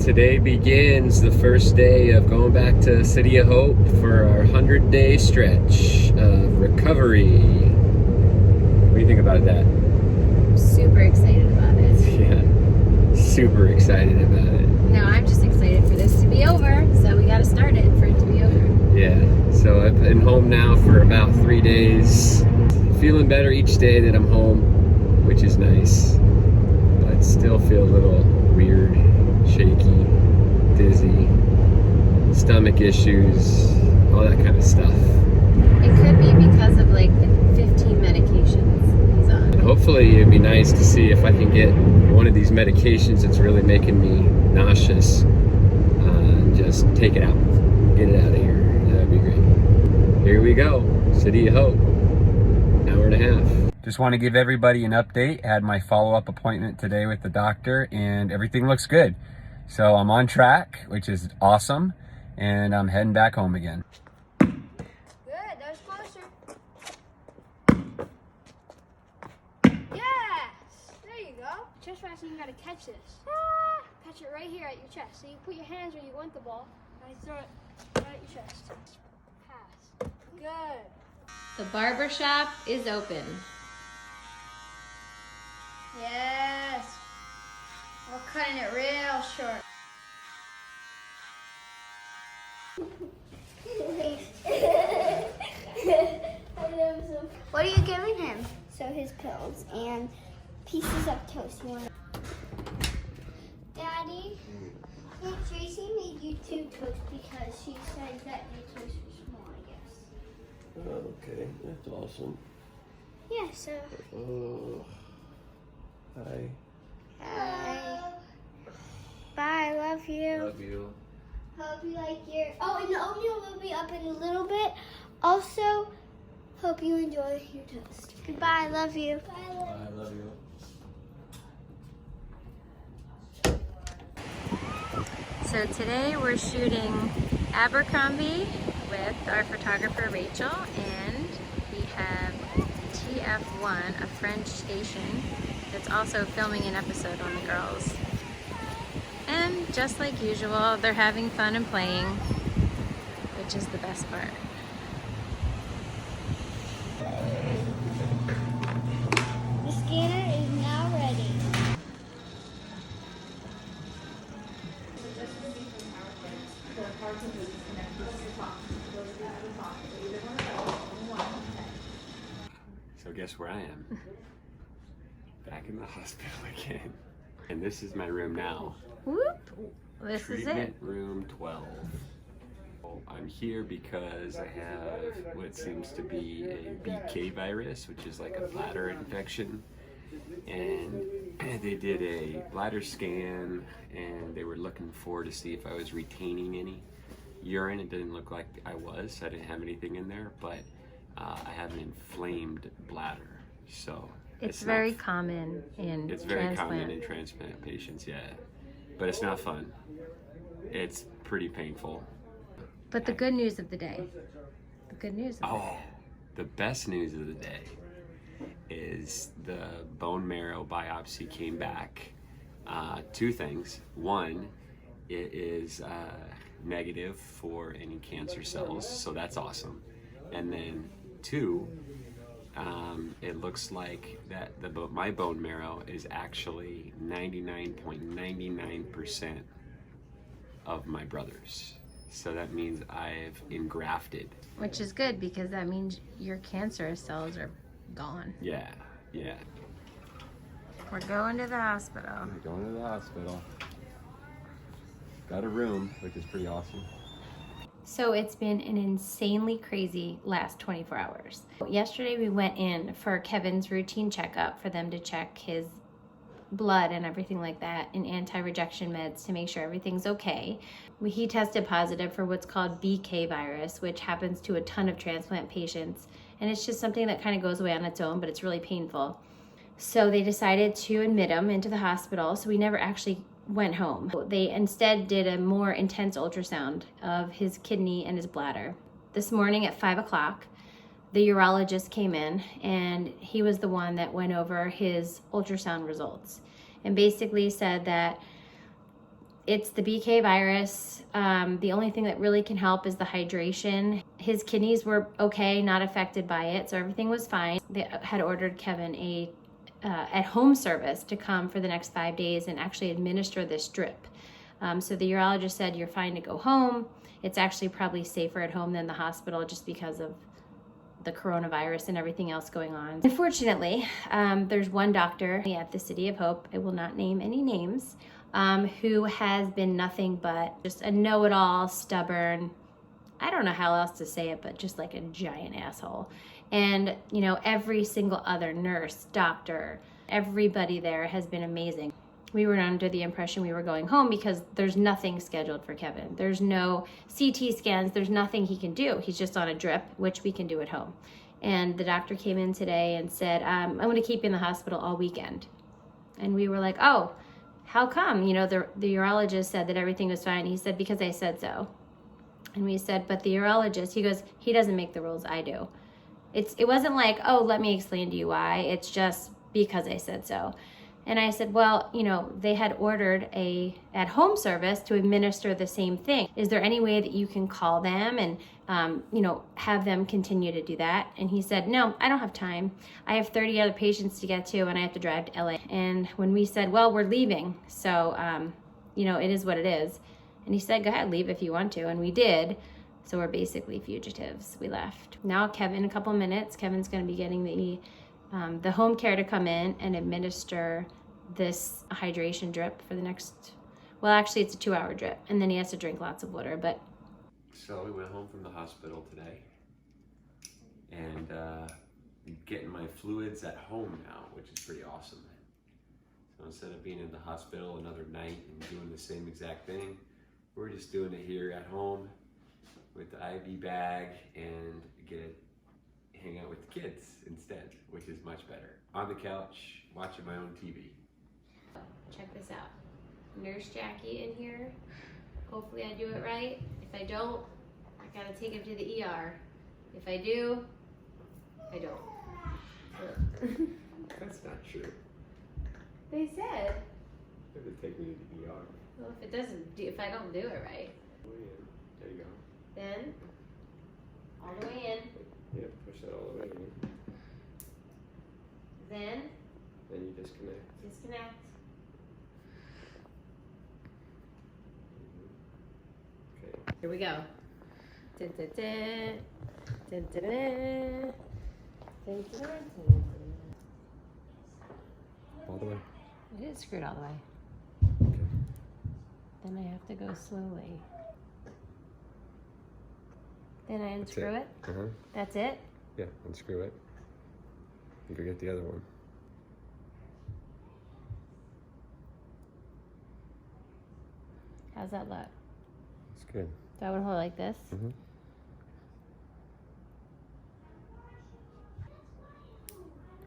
Today begins the first day of going back to City of Hope for our 100-day stretch of recovery. What do you think about that? Super excited about it. Yeah, super excited about it. No, I'm just excited for this to be over, so we gotta start it for it to be over. Yeah, so I've been home now for about 3 days. Feeling better each day that I'm home, which is nice, but still feel a little weird, shaky, dizzy, stomach issues, all that kind of stuff. It could be because of like the 15 medications he's on. And hopefully it'd be nice to see if I can get one of these medications that's really making me nauseous and just take it out, get it out of here. That'd be great. Here we go, City of Hope, hour and a half. Just want to give everybody an update. Had my follow-up appointment today with the doctor and everything looks good. So I'm on track, which is awesome, and I'm heading back home again. Good, that was closer. Yes! There you go. Chest passing, you gotta catch this. Catch it right here at your chest. So you put your hands where you want the ball, and you throw it right at your chest. Pass. Good. The barber shop is open. Yes. We're cutting it real short. What are you giving him? So his pills and pieces of toast. You want? Daddy, Aunt Tracy made you 2 toasts because she said that your toast was small, I guess. Okay, that's awesome. Yeah, so. Oh, hi. Hi. Bye, love you. Love you. Hope you like your. Oh, and the oatmeal will be up in a little bit. Also, hope you enjoy your toast. Goodbye, love you. Bye, love I love you. So today we're shooting Abercrombie with our photographer Rachel, and we have TF1, a French station that's also filming an episode on the girls. And just like usual, they're having fun and playing, which is the best part. The scanner is now ready. So guess where I am? Back in the hospital again. And this is my room now. Whoop! This is Treatment it. room 12. I'm here because I have what seems to be a BK virus, which is like a bladder infection. And they did a bladder scan and they were looking for to see if I was retaining any urine. It didn't look like I was. I didn't have anything in there, but I have an inflamed bladder. So It's very common in it's very transplant. common in transplant patients, yeah. But it's not fun. It's pretty painful. But the good news of the day. The good news of the day. The best news of the day is the bone marrow biopsy came back. 2 things. One, it is negative for any cancer cells, so that's awesome. And then 2, it looks like that my bone marrow is actually 99.99% of my brother's. So that means I've engrafted. Which is good because that means your cancerous cells are gone. Yeah, yeah. We're going to the hospital. I'm going to the hospital. Got a room, which is pretty awesome. So it's been an insanely crazy last 24 hours. Yesterday we went in for Kevin's routine checkup for them to check his blood and everything like that and anti-rejection meds to make sure everything's okay. He tested positive for what's called BK virus, which happens to a ton of transplant patients. And it's just something that kind of goes away on its own, but it's really painful. So they decided to admit him into the hospital. So we never actually went home. They instead did a more intense ultrasound of his kidney and his bladder. This morning at 5 o'clock, the urologist came in and he was the one that went over his ultrasound results and basically said that It's the BK virus. The only thing that really can help is the hydration. His kidneys were okay, not affected by it, so everything was fine. They had ordered Kevin a at-home service to come for the next 5 days and actually administer this drip. So the urologist said, you're fine to go home. It's actually probably safer at home than the hospital just because of the coronavirus and everything else going on. Unfortunately, there's one doctor at the City of Hope, I will not name any names, who has been nothing but just a know-it-all, stubborn, I don't know how else to say it, but just like a giant asshole. And, you know, every single other nurse, doctor, everybody there has been amazing. We were under the impression we were going home because there's nothing scheduled for Kevin. There's no CT scans. There's nothing he can do. He's just on a drip, which we can do at home. And the doctor came in today and said, I'm going to keep you in the hospital all weekend. And we were like, oh, how come? You know, the urologist said that everything was fine. He said, because I said so. And we said, but the urologist, he goes, he doesn't make the rules, I do. It wasn't like, oh, let me explain to you why. It's just because I said so. And I said, well, you know, they had ordered a at-home service to administer the same thing. Is there any way that you can call them and, you know, have them continue to do that? And he said, no, I don't have time. I have 30 other patients to get to and I have to drive to LA. And when we said, well, we're leaving, so, you know, it is what it is. And he said, go ahead, leave if you want to. And we did. So we're basically fugitives. We left. Now, Kevin, in a couple minutes, Kevin's going to be getting the home care to come in and administer this hydration drip for the next, well, actually it's a 2-hour drip, and then he has to drink lots of water. But so we went home from the hospital today, and getting my fluids at home now, which is pretty awesome. So instead of being in the hospital another night and doing the same exact thing, we're just doing it here at home with the IV bag and hang out with the kids instead, which is much better. On the couch, watching my own TV. check this out. Nurse Jackie in here. Hopefully I do it right. If I don't, I gotta take him to the ER. If I do, I don't. That's not true. They said. It would take me to the ER. Well, if I don't do it right. There you go. Then, all the way in. Yeah, push that all the way in. Then you disconnect. Disconnect. Okay. Here we go. Dun, dun, dun. Dun, dun, dun. Dun, dun, dun. All the way. It is screwed all the way. Okay. Then I have to go slowly. Then I unscrew it. Uh-huh. That's it? Yeah, unscrew it. You go get the other one. How's that look? It's good. Do I want to hold it like this? Mm-hmm.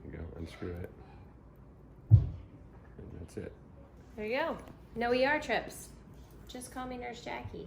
There you go, unscrew it. And that's it. There you go. No ER trips. Just call me Nurse Jackie.